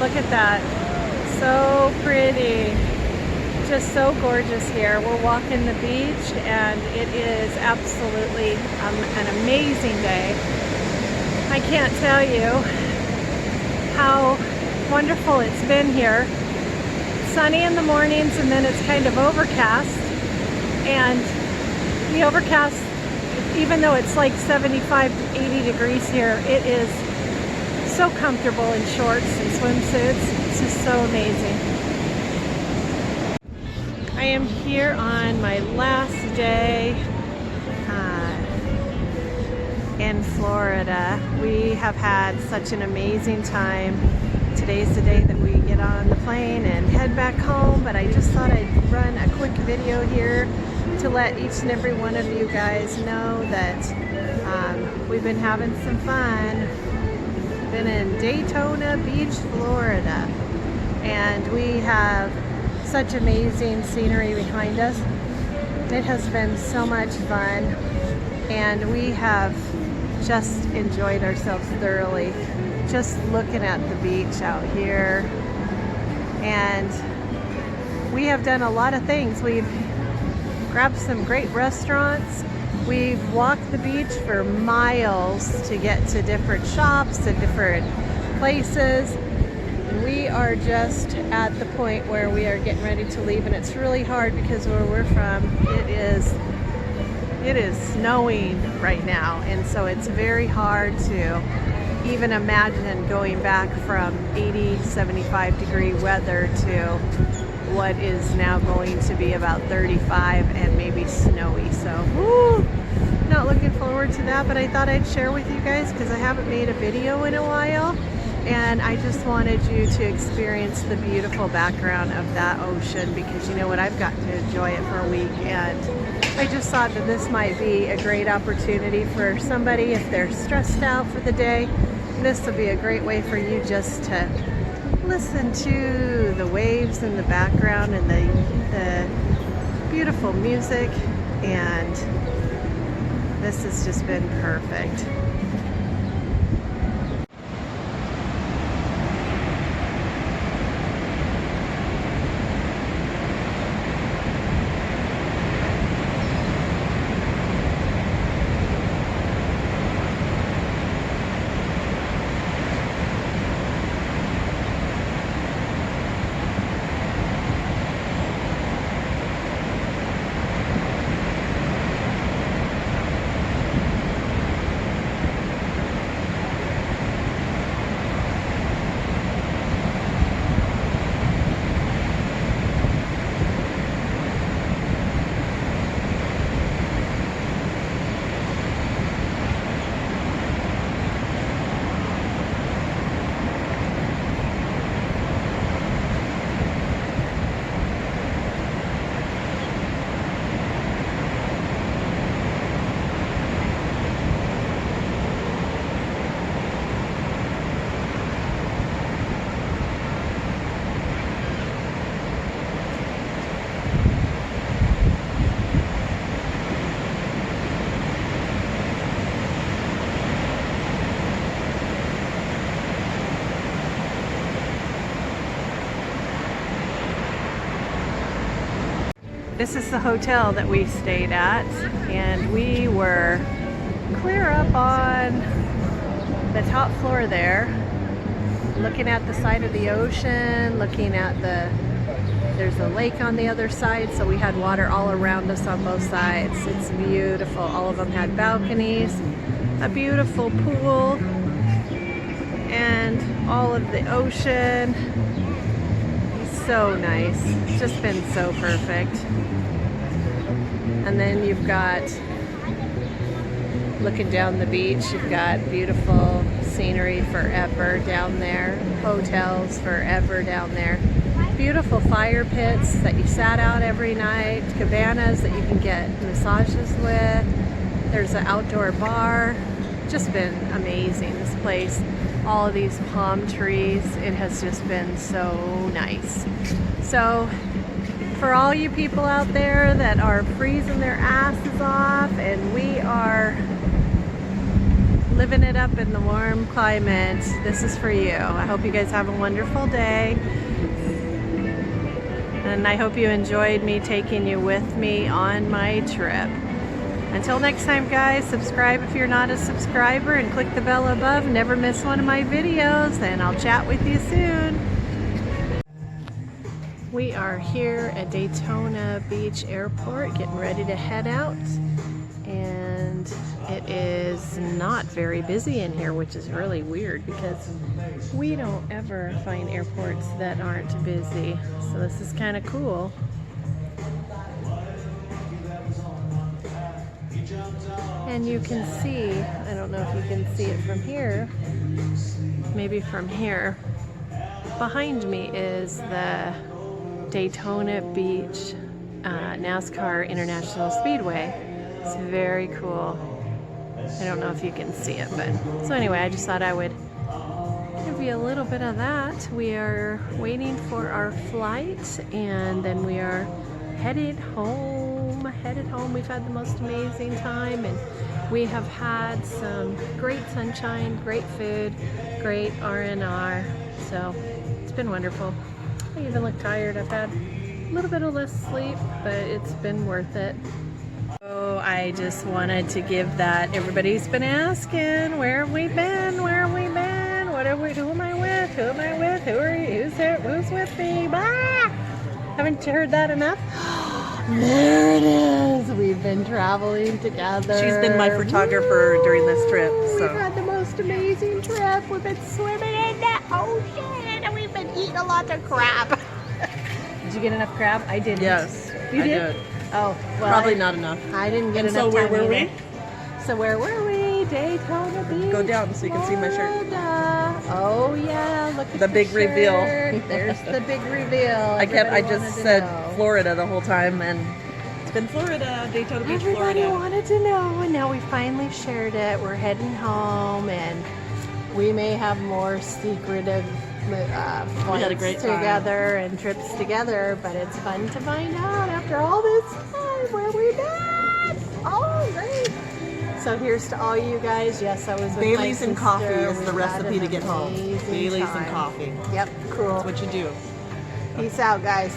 Look at that. So pretty. Just so gorgeous here. We're walking the beach and it is absolutely an amazing day. I can't tell you how wonderful it's been here. It's sunny in the mornings and then it's kind of overcast. And the overcast, even though it's like 75 to 80 degrees here, it is so comfortable in shorts and swimsuits. It's just so amazing. I am here on my last day in Florida. We have had such an amazing time. Today's the day that we get on the plane and head back home, but I just thought I'd run a quick video here to let each and every one of you guys know that we've been having some fun. Been in Daytona Beach, Florida, and we have such amazing scenery behind us. It has been so much fun, and we have just enjoyed ourselves thoroughly just looking at the beach out here. And we have done a lot of things. We've grabbed some great restaurants. We've walked the beach for miles to get to different shops and different places. And we are just at the point where we are getting ready to leave, and it's really hard because where we're from, it is snowing right now, and so it's very hard to even imagine going back from 80, 75 degree weather to what is now going to be about 35 and maybe snowy. So, woo, not looking forward to that, but I thought I'd share with you guys because I haven't made a video in a while, and I just wanted you to experience the beautiful background of that ocean, because you know what, I've got to enjoy it for a week, and I just thought that this might be a great opportunity for somebody if they're stressed out for the day. This will be a great way for you just to listen to the waves in the background and the beautiful music, and this has just been perfect. This is the hotel that we stayed at, and we were clear up on the top floor there, looking at the side of the ocean, looking at there's a lake on the other side, so we had water all around us on both sides. It's beautiful. All of them had balconies, a beautiful pool, and all of the ocean. So nice. It's just been so perfect. And then you've got, looking down the beach, you've got beautiful scenery forever down there, hotels forever down there, beautiful fire pits that you sat out every night, cabanas that you can get massages with. There's an outdoor bar. Just been amazing, this place. All of these palm trees, it has just been so nice. So for all you people out there that are freezing their asses off, and we are living living it up in the warm climate, this is for you. I hope you guys have a wonderful day. And I hope you enjoyed me taking you with me on my trip. Until next time, guys, subscribe if you're not a subscriber and click the bell above. Never miss one of my videos, and I'll chat with you soon. We are here at Daytona Beach Airport getting ready to head out. And it is not very busy in here, which is really weird because we don't ever find airports that aren't busy. So this is kind of cool. And you can see, I don't know if you can see it from here, maybe from here. Behind me is the Daytona Beach NASCAR International Speedway. It's very cool. I don't know if you can see it, but so anyway, I just thought I would give you a little bit of that. We are waiting for our flight, and then we are headed home. We've had the most amazing time, and we have had some great sunshine, great food, great R&R. So it's been wonderful. I even look tired. I've had a little bit of less sleep, but it's been worth it. So I just wanted to give that. Everybody's been asking, where have we been? Where have we been? What are we? Who am I with? Who am I with? Who are you? Who's there? Who's with me? Blah! Haven't you heard that enough? There it is. We've been traveling together. She's been my photographer during this trip. So we've had the most amazing trip. We've been swimming in the ocean, and we've been eating a lot of crab. Did you get enough crab? I didn't. Yes, you I did. Oh, well, probably not enough. I didn't get And enough. so where time were either. we? So where were we? Daytona Beach. Go down so you can see my shirt. Florida. Oh yeah, look at The big shirt. reveal. There's the big reveal. I Everybody just wanted to said know. Florida the whole time, and it's been Florida, Daytona Beach, Everybody Florida. wanted to know, and now we finally shared it. We're heading home, and we may have more secretive flights a great time. together and trips together, but it's fun to find out after all this time where we've been. Oh, great. So here's to all you guys. Yes, I was with Baileys my and coffee sister. is the We've had recipe an to get home. amazing Baileys time. and coffee. Yep, cool. That's what you do. Peace out, guys.